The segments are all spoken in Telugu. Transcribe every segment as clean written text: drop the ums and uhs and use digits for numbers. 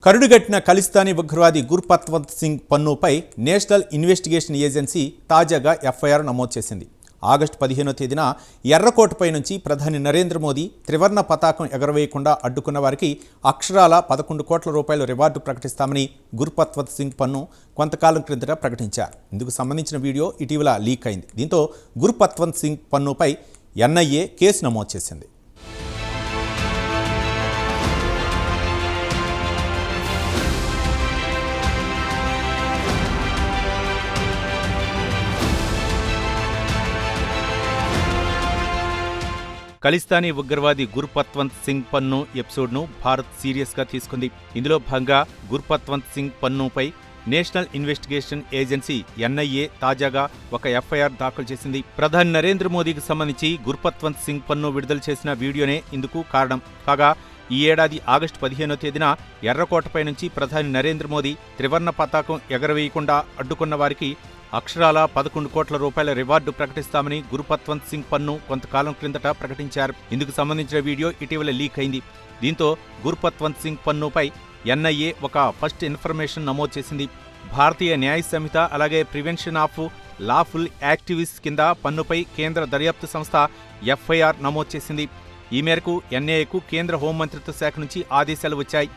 కరుడుగట్టిన ఖలిస్తానీ ఉగ్రవాది గుర్పత్వంత్ సింగ్ పన్నుపై నేషనల్ ఇన్వెస్టిగేషన్ ఏజెన్సీ తాజాగా ఎఫ్ఐఆర్ నమోదు చేసింది. ఆగస్టు 15వ తేదీన ఎర్రకోటపై నుంచి ప్రధాని నరేంద్ర మోదీ త్రివర్ణ పతాకం ఎగరవేయకుండా అడ్డుకున్న వారికి అక్షరాల 11 కోట్ల రూపాయల రివార్డు ప్రకటిస్తామని గుర్పత్వంత్ సింగ్ పన్ను కొంతకాలం క్రిందట ప్రకటించారు. ఇందుకు సంబంధించిన వీడియో ఇటీవల లీక్ అయింది. దీంతో గుర్పత్వంత్ సింగ్ పన్నుపై ఎన్ఐఏ కేసు నమోదు చేసింది. ఖలిస్తానీ ఉగ్రవాది గుర్పత్వంత్ సింగ్ పన్ను ఎపిసోడ్ను భారత్ సీరియస్గా తీసుకుంది. ఇందులో భాగంగా గుర్పత్వంత్ సింగ్ పన్నుపై నేషనల్ ఇన్వెస్టిగేషన్ ఏజెన్సీ ఎన్ఐఏ తాజాగా ఒక ఎఫ్ఐఆర్ దాఖలు చేసింది. ప్రధాని నరేంద్ర మోదీకి సంబంధించి గుర్పత్వంత్ సింగ్ పన్ను విడుదల చేసిన వీడియోనే ఇందుకు కారణం. కాగా ఈ ఏడాది ఆగస్టు 15వ తేదీన ఎర్రకోటపై నుంచి ప్రధాని నరేంద్ర మోదీ త్రివర్ణ పతాకం ఎగరవేయకుండా అడ్డుకున్న వారికి అక్షరాల 11 కోట్ల రూపాయల రివార్డు ప్రకటిస్తామని గుర్పత్వంత్ సింగ్ పన్ను కొంతకాలం క్రిందట ప్రకటించారు. ఇందుకు సంబంధించిన వీడియో ఇటీవల లీక్ అయింది. దీంతో గుర్పత్వంత్ సింగ్ పన్నుపై ఎన్ఐఏ ఒక ఫస్ట్ ఇన్ఫర్మేషన్ నమోదు చేసింది. భారతీయ న్యాయ సంహిత అలాగే ప్రివెన్షన్ ఆఫ్ లాఫుల్ యాక్టివిస్ట్ కింద పన్నుపై కేంద్ర దర్యాప్తు సంస్థ ఎఫ్ఐఆర్ నమోదు చేసింది. ఈ మేరకు ఎన్ఐఏకు కేంద్ర హోంమంత్రిత్వ శాఖ నుంచి ఆదేశాలు వచ్చాయి.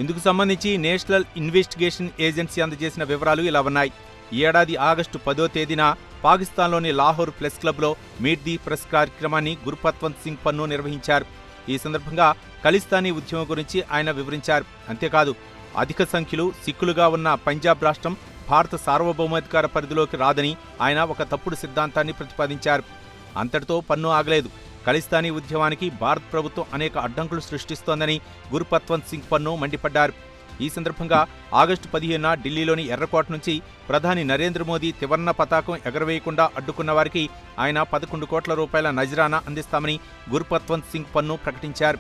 ఇందుకు సంబంధించి నేషనల్ ఇన్వెస్టిగేషన్ ఏజెన్సీ అందజేసిన వివరాలు ఇలా ఉన్నాయి. ఈ ఏడాది ఆగస్టు 10వ తేదీన పాకిస్తాన్లోని లాహోర్ ప్రెస్ క్లబ్లో మీట్ ది ప్రెస్ కార్యక్రమాన్ని గుర్పత్వంత్ సింగ్ పన్ను నిర్వహించారు. ఈ సందర్భంగా ఖలిస్తానీ ఉద్యమం గురించి ఆయన వివరించారు. అంతేకాదు అధిక సంఖ్యలో సిక్కులుగా ఉన్న పంజాబ్ రాష్ట్రం భారత సార్వభౌమాధికార పరిధిలోకి రాదని ఆయన ఒక తప్పుడు సిద్ధాంతాన్ని ప్రతిపాదించారు. అంతటితో పన్ను ఆగలేదు. ఖలిస్తానీ ఉద్యమానికి భారత ప్రభుత్వం అనేక అడ్డంకులు సృష్టిస్తోందని గుర్పత్వంత్ సింగ్ పన్ను మండిపడ్డారు. ఈ సందర్భంగా ఆగస్టు 15న ఢిల్లీలోని ఎర్రకోట నుంచి ప్రధాని నరేంద్ర మోదీ త్రివర్ణ పతాకం ఎగరవేయకుండా అడ్డుకున్న వారికి ఆయన 11 కోట్ల రూపాయల నజరానా అందిస్తామని గుర్పత్వంత్ సింగ్ పన్ను ప్రకటించారు.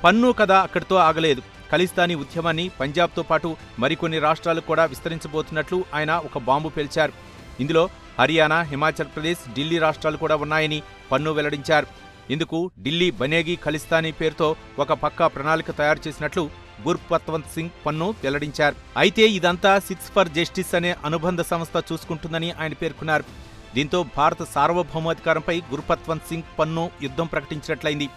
పన్ను కథ అక్కడితో ఆగలేదు. ఖలిస్తానీ ఉద్యమాన్ని పంజాబ్తో పాటు మరికొన్ని రాష్ట్రాలకు కూడా విస్తరించబోతున్నట్లు ఆయన ఒక బాంబు పేల్చారు. ఇందులో హర్యానా, హిమాచల్ ప్రదేశ్, ఢిల్లీ రాష్ట్రాలు కూడా ఉన్నాయని పన్ను వెల్లడించారు. ఇందుకు ఢిల్లీ బనేగి ఖలిస్తానీ పేరుతో ఒక పక్కా ప్రణాళిక తయారు చేసినట్లు గుర్పత్వంత్ సింగ్ పన్ను వెల్లడించారు. అయితే ఇదంతా సిక్స్ ఫర్ జస్టిస్ అనే అనుబంధ సంస్థ చూసుకుంటుందని ఆయన పేర్కొన్నారు. దీంతో భారత సార్వభౌమాధికారంపై గుర్పత్వంత్ సింగ్ పన్ను యుద్ధం ప్రకటించినట్లయింది.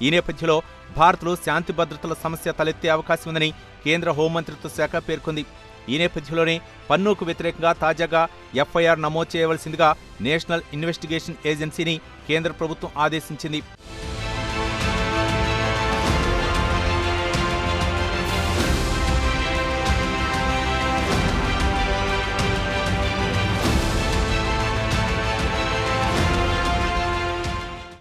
ఈ నేపథ్యంలో భారత్లో శాంతి భద్రతల సమస్య తలెత్తే అవకాశం ఉందని కేంద్ర హోంమంత్రిత్వ శాఖ పేర్కొంది. ఈ నేపథ్యంలోనే పన్నుకు వ్యతిరేకంగా తాజాగా ఎఫ్ఐఆర్ నమోదు చేయవలసిందిగా నేషనల్ ఇన్వెస్టిగేషన్ ఏజెన్సీని కేంద్ర ప్రభుత్వం ఆదేశించింది.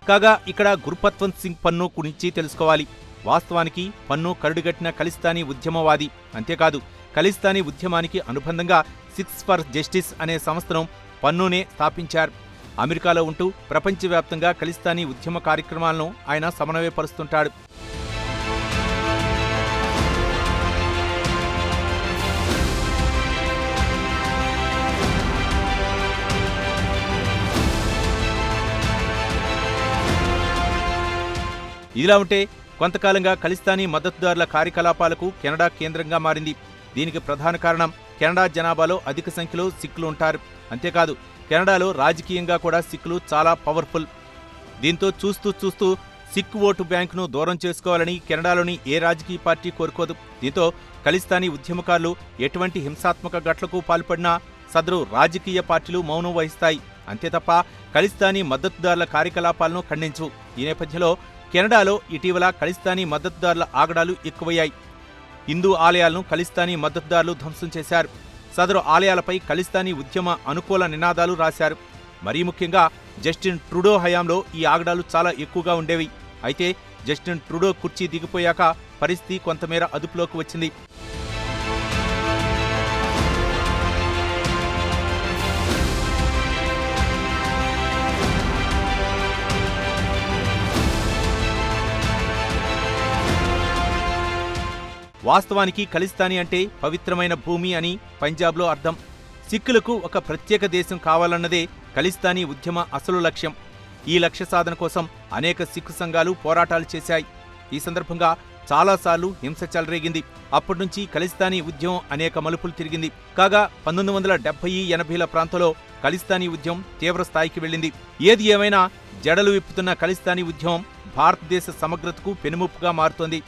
కాగా ఇక్కడ గుర్పత్వంత్ సింగ్ పన్ను గురించి తెలుసుకోవాలి. వాస్తవానికి పన్ను కరుడుగట్టిన ఖలిస్తానీ ఉద్యమవాది. అంతేకాదు ఖలిస్తానీ ఉద్యమానికి అనుబంధంగా సిక్స్ ఫర్ జస్టిస్ అనే సంస్థను పన్నునే స్థాపించారు. అమెరికాలో ఉంటూ ప్రపంచవ్యాప్తంగా ఖలిస్తానీ ఉద్యమ కార్యక్రమాలను ఆయన సమన్వయపరుస్తుంటాడు. ఇదిలా ఉంటే కొంతకాలంగా ఖలిస్తానీ మద్దతుదారుల కార్యకలాపాలకు కెనడా కేంద్రంగా మారింది. దీనికి ప్రధాన కారణం కెనడా జనాభాలో అధిక సంఖ్యలో సిక్కులు ఉంటారు. అంతేకాదు కెనడాలో రాజకీయంగా కూడా సిక్కులు చాలా పవర్ఫుల్. దీంతో చూస్తూ సిక్ ఓటు బ్యాంకును దూరం చేసుకోవాలని కెనడాలోని ఏ రాజకీయ పార్టీ కోరుకోదు. దీంతో ఖలిస్తానీ ఉద్యమకారులు ఎటువంటి హింసాత్మక ఘటనలకు పాల్పడినా సదరు రాజకీయ పార్టీలు మౌనం వహిస్తాయి. అంతే తప్ప ఖలిస్తానీ మద్దతుదారుల కార్యకలాపాలను ఖండించవు. ఈ నేపథ్యంలో కెనడాలో ఇటీవల ఖలిస్తానీ మద్దతుదారుల ఆగడాలు ఎక్కువయ్యాయి. హిందూ ఆలయాలను ఖలిస్తానీ మద్దతుదారులు ధ్వంసం చేశారు. సదరు ఆలయాలపై ఖలిస్తానీ ఉద్యమ అనుకూల నినాదాలు రాశారు. మరీ ముఖ్యంగా జస్టిన్ ట్రూడో హయాంలో ఈ ఆగడాలు చాలా ఎక్కువగా ఉండేవి. అయితే జస్టిన్ ట్రూడో కుర్చీ దిగిపోయాక పరిస్థితి కొంతమేర అదుపులోకి వచ్చింది. వాస్తవానికి ఖలిస్తానీ అంటే పవిత్రమైన భూమి అని పంజాబ్లో అర్థం. సిక్కులకు ఒక ప్రత్యేక దేశం కావాలన్నదే ఖలిస్తానీ ఉద్యమ అసలు లక్ష్యం. ఈ లక్ష్య సాధన కోసం అనేక సిక్కు సంఘాలు పోరాటాలు చేశాయి. ఈ సందర్భంగా చాలాసార్లు హింస చెలరేగింది. అప్పటినుంచి ఖలిస్తానీ ఉద్యమం అనేక మలుపులు తిరిగింది. కాగా 1970-80ల ప్రాంతంలో ఖలిస్తానీ ఉద్యమం తీవ్ర స్థాయికి వెళ్ళింది. ఏది ఏమైనా జడలు విప్పుతున్న ఖలిస్తానీ ఉద్యమం భారతదేశ సమగ్రతకు పెనుముప్పుగా మారుతోంది.